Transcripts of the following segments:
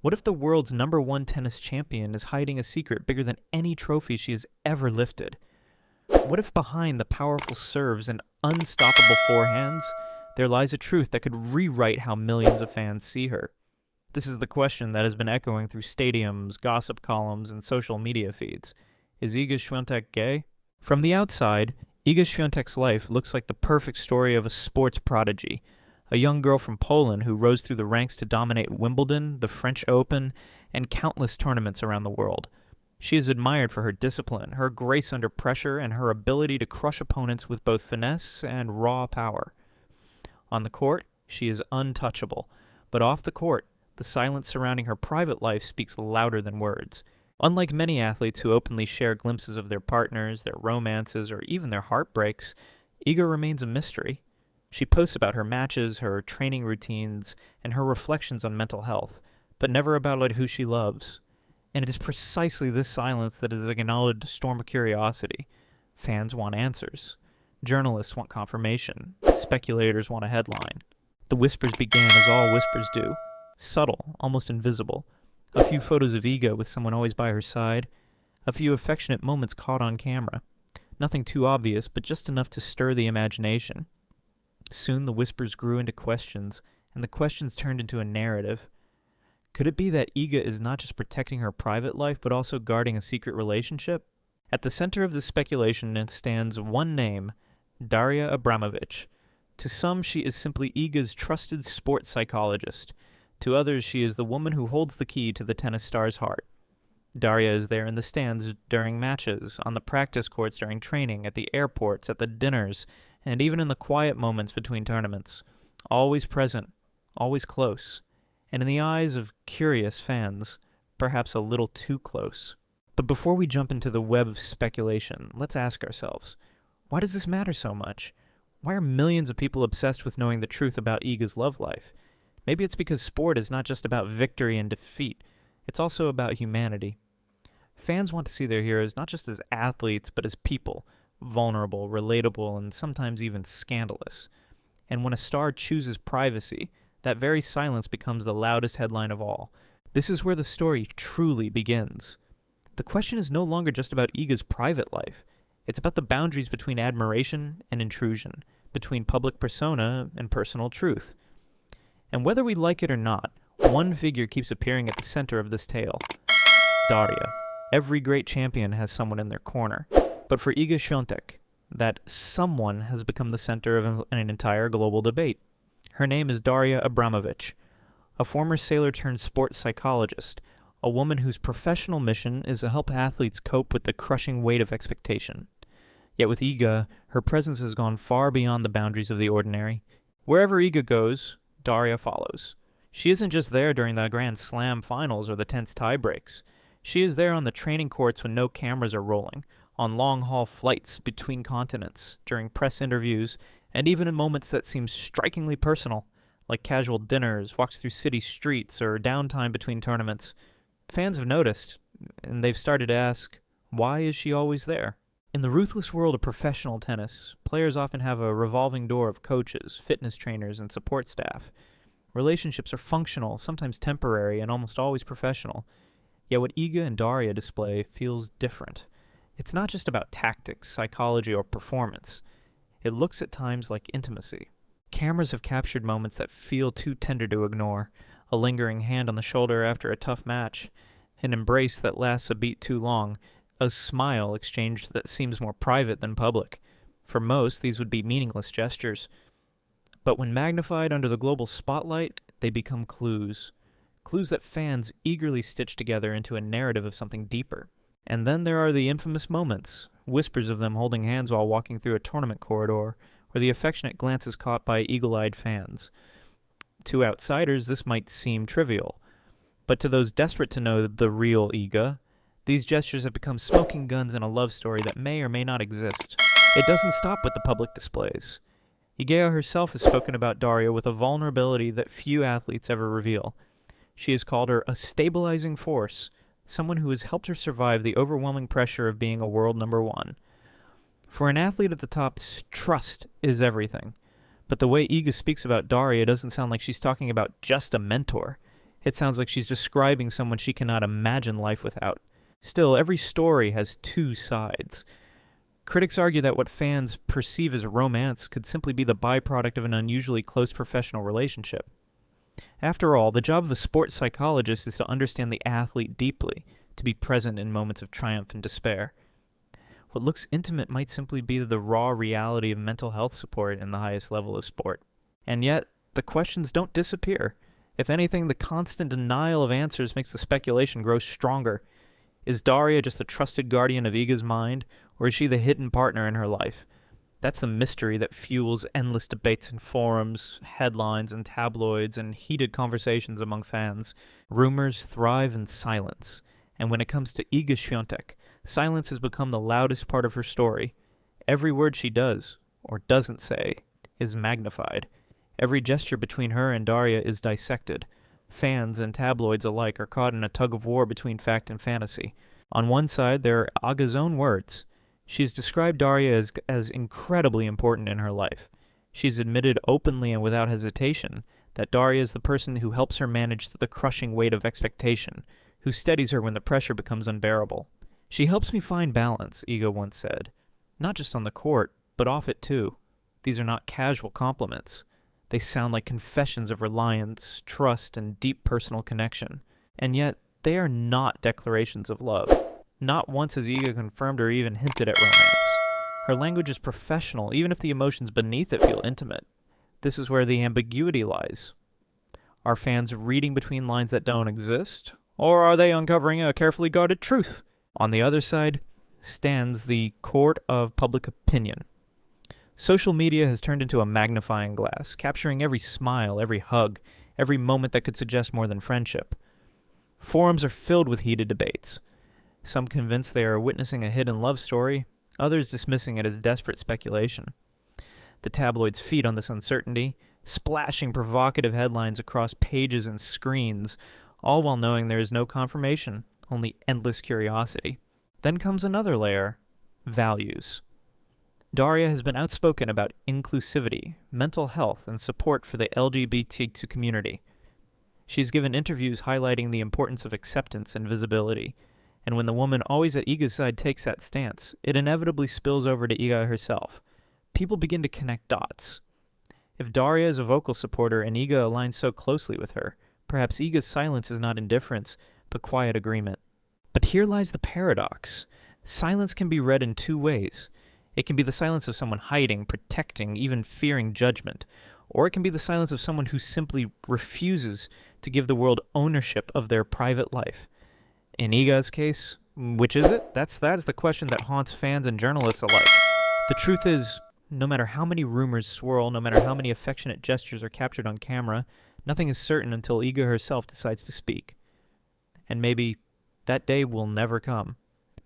What if the world's #1 tennis champion is hiding a secret bigger than any trophy she has ever lifted? What if behind the powerful serves and unstoppable forehands, there lies a truth that could rewrite how millions of fans see her? This is the question that has been echoing through stadiums, gossip columns, and social media feeds. Is Iga Świątek gay? From the outside, Iga Świątek's life looks like the perfect story of a sports prodigy, a young girl from Poland who rose through the ranks to dominate Wimbledon, the French Open, and countless tournaments around the world. She is admired for her discipline, her grace under pressure, and her ability to crush opponents with both finesse and raw power. On the court, she is untouchable, but off the court, the silence surrounding her private life speaks louder than words. Unlike many athletes who openly share glimpses of their partners, their romances, or even their heartbreaks, Iga remains a mystery. She posts about her matches, her training routines, and her reflections on mental health, but never about who she loves. And it is precisely this silence that is acknowledged a storm of curiosity. Fans want answers. Journalists want confirmation. Speculators want a headline. The whispers began as all whispers do, subtle, almost invisible. A few photos of Iga with someone always by her side. A few affectionate moments caught on camera. Nothing too obvious, but just enough to stir the imagination. Soon the whispers grew into questions, and the questions turned into a narrative. Could it be that Iga is not just protecting her private life, but also guarding a secret relationship? At the center of this speculation stands one name, Daria Abramovich. To some, she is simply Iga's trusted sports psychologist. To others, she is the woman who holds the key to the tennis star's heart. Daria is there in the stands during matches, on the practice courts during training, at the airports, at the dinners, and even in the quiet moments between tournaments. Always present, always close, and in the eyes of curious fans, perhaps a little too close. But before we jump into the web of speculation, let's ask ourselves, why does this matter so much? Why are millions of people obsessed with knowing the truth about Iga's love life? Maybe it's because sport is not just about victory and defeat, it's also about humanity. Fans want to see their heroes not just as athletes, but as people, vulnerable, relatable, and sometimes even scandalous. And when a star chooses privacy, that very silence becomes the loudest headline of all. This is where the story truly begins. The question is no longer just about Iga's private life. It's about the boundaries between admiration and intrusion, between public persona and personal truth. And whether we like it or not, one figure keeps appearing at the center of this tale. Daria. Every great champion has someone in their corner. But for Iga Świątek, that someone has become the center of an entire global debate. Her name is Daria Abramovich, a former sailor turned sports psychologist, a woman whose professional mission is to help athletes cope with the crushing weight of expectation. Yet with Iga, her presence has gone far beyond the boundaries of the ordinary. Wherever Iga goes, Daria follows. She isn't just there during the Grand Slam finals or the tense tiebreaks. She is there on the training courts when no cameras are rolling, on long-haul flights between continents, during press interviews, and even in moments that seem strikingly personal, like casual dinners, walks through city streets, or downtime between tournaments. Fans have noticed, and they've started to ask, why is she always there? In the ruthless world of professional tennis, players often have a revolving door of coaches, fitness trainers, and support staff. Relationships are functional, sometimes temporary, and almost always professional. Yet what Iga and Daria display feels different. It's not just about tactics, psychology, or performance. It looks at times like intimacy. Cameras have captured moments that feel too tender to ignore. A lingering hand on the shoulder after a tough match. An embrace that lasts a beat too long. A smile exchanged that seems more private than public. For most, these would be meaningless gestures. But when magnified under the global spotlight, they become clues. Clues that fans eagerly stitch together into a narrative of something deeper. And then there are the infamous moments, whispers of them holding hands while walking through a tournament corridor, or the affectionate glances caught by eagle-eyed fans. To outsiders, this might seem trivial, but to those desperate to know the real Iga, these gestures have become smoking guns in a love story that may or may not exist. It doesn't stop with the public displays. Iga herself has spoken about Daria with a vulnerability that few athletes ever reveal. She has called her a stabilizing force, someone who has helped her survive the overwhelming pressure of being a world #1. For an athlete at the top, trust is everything. But the way Iga speaks about Daria doesn't sound like she's talking about just a mentor. It sounds like she's describing someone she cannot imagine life without. Still, every story has two sides. Critics argue that what fans perceive as romance could simply be the byproduct of an unusually close professional relationship. After all, the job of a sports psychologist is to understand the athlete deeply, to be present in moments of triumph and despair. What looks intimate might simply be the raw reality of mental health support in the highest level of sport. And yet, the questions don't disappear. If anything, the constant denial of answers makes the speculation grow stronger. Is Daria just a trusted guardian of Iga's mind, or is she the hidden partner in her life? That's the mystery that fuels endless debates in forums, headlines, and tabloids, and heated conversations among fans. Rumors thrive in silence, and when it comes to Iga Świątek, silence has become the loudest part of her story. Every word she does, or doesn't say, is magnified. Every gesture between her and Daria is dissected. Fans and tabloids alike are caught in a tug-of-war between fact and fantasy. On one side, there are Iga's own words. She's described Daria as incredibly important in her life. She's admitted openly and without hesitation that Daria is the person who helps her manage the crushing weight of expectation, who steadies her when the pressure becomes unbearable. She helps me find balance, Iga once said. Not just on the court, but off it too. These are not casual compliments. They sound like confessions of reliance, trust, and deep personal connection. And yet, they are not declarations of love. Not once has Iga confirmed or even hinted at romance. Her language is professional, even if the emotions beneath it feel intimate. This is where the ambiguity lies. Are fans reading between lines that don't exist? Or are they uncovering a carefully guarded truth? On the other side stands the court of public opinion. Social media has turned into a magnifying glass, capturing every smile, every hug, every moment that could suggest more than friendship. Forums are filled with heated debates. Some convinced they are witnessing a hidden love story, others dismissing it as desperate speculation. The tabloids feed on this uncertainty, splashing provocative headlines across pages and screens, all while knowing there is no confirmation, only endless curiosity. Then comes another layer: values. Daria has been outspoken about inclusivity, mental health, and support for the LGBTQ community. She's given interviews highlighting the importance of acceptance and visibility, and when the woman always at Iga's side takes that stance, it inevitably spills over to Iga herself. People begin to connect dots. If Daria is a vocal supporter and Iga aligns so closely with her, perhaps Iga's silence is not indifference, but quiet agreement. But here lies the paradox. Silence can be read in two ways. It can be the silence of someone hiding, protecting, even fearing judgment, or it can be the silence of someone who simply refuses to give the world ownership of their private life. In Iga's case, which is it? That's the question that haunts fans and journalists alike. The truth is, no matter how many rumors swirl, no matter how many affectionate gestures are captured on camera, nothing is certain until Iga herself decides to speak. And maybe that day will never come.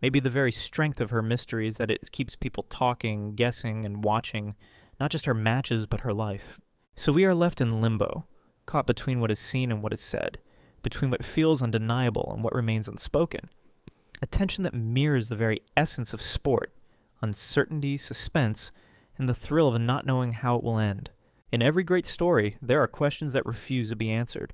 Maybe the very strength of her mystery is that it keeps people talking, guessing, and watching, not just her matches, but her life. So we are left in limbo, caught between what is seen and what is said, between what feels undeniable and what remains unspoken. A tension that mirrors the very essence of sport: uncertainty, suspense, and the thrill of not knowing how it will end. In every great story, there are questions that refuse to be answered.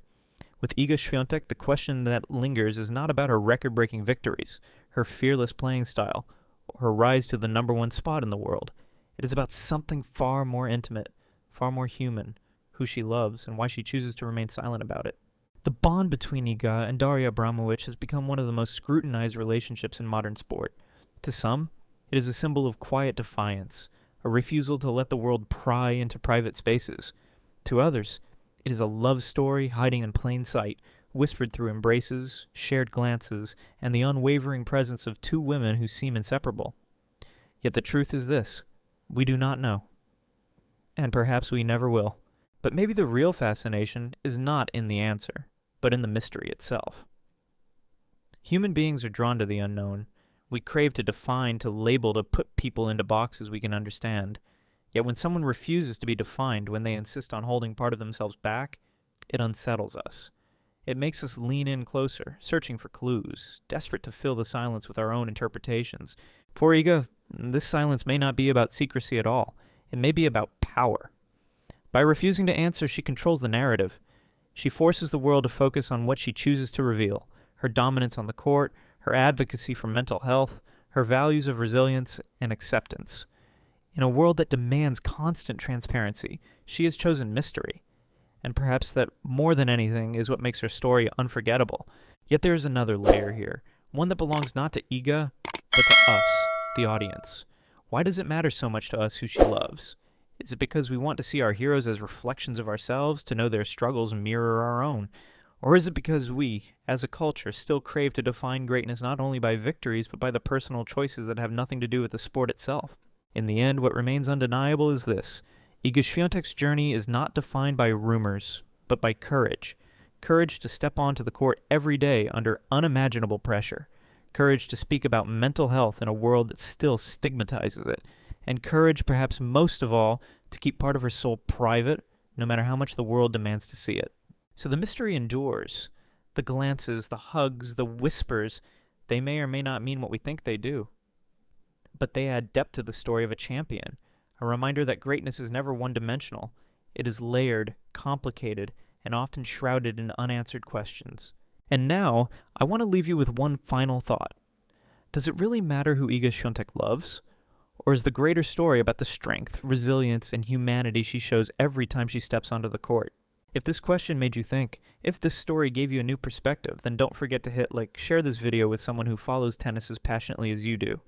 With Iga Świątek, the question that lingers is not about her record-breaking victories, her fearless playing style, or her rise to the #1 spot in the world. It is about something far more intimate, far more human, who she loves and why she chooses to remain silent about it. The bond between Iga and Daria Abramovic has become one of the most scrutinized relationships in modern sport. To some, it is a symbol of quiet defiance, a refusal to let the world pry into private spaces. To others, it is a love story hiding in plain sight, whispered through embraces, shared glances, and the unwavering presence of two women who seem inseparable. Yet the truth is this: we do not know. And perhaps we never will. But maybe the real fascination is not in the answer, but in the mystery itself. Human beings are drawn to the unknown. We crave to define, to label, to put people into boxes we can understand. Yet when someone refuses to be defined, when they insist on holding part of themselves back, it unsettles us. It makes us lean in closer, searching for clues, desperate to fill the silence with our own interpretations. For Iga, this silence may not be about secrecy at all. It may be about power. By refusing to answer, she controls the narrative. She forces the world to focus on what she chooses to reveal: her dominance on the court, her advocacy for mental health, her values of resilience and acceptance. In a world that demands constant transparency, she has chosen mystery. And perhaps that, more than anything, is what makes her story unforgettable. Yet there is another layer here, one that belongs not to Iga, but to us, the audience. Why does it matter so much to us who she loves? Is it because we want to see our heroes as reflections of ourselves, to know their struggles mirror our own? Or is it because we, as a culture, still crave to define greatness not only by victories, but by the personal choices that have nothing to do with the sport itself? In the end, what remains undeniable is this: Iga Świątek's journey is not defined by rumors, but by courage. Courage to step onto the court every day under unimaginable pressure. Courage to speak about mental health in a world that still stigmatizes it. And courage, perhaps most of all, to keep part of her soul private, no matter how much the world demands to see it. So the mystery endures. The glances, the hugs, the whispers, they may or may not mean what we think they do. But they add depth to the story of a champion, a reminder that greatness is never one-dimensional. It is layered, complicated, and often shrouded in unanswered questions. And now, I want to leave you with one final thought. Does it really matter who Iga Świątek loves? Or is the greater story about the strength, resilience, and humanity she shows every time she steps onto the court? If this question made you think, if this story gave you a new perspective, then don't forget to hit like, share this video with someone who follows tennis as passionately as you do,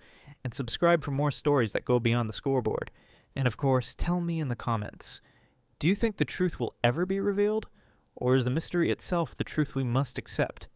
and subscribe for more stories that go beyond the scoreboard. And of course, tell me in the comments, do you think the truth will ever be revealed? Or is the mystery itself the truth we must accept?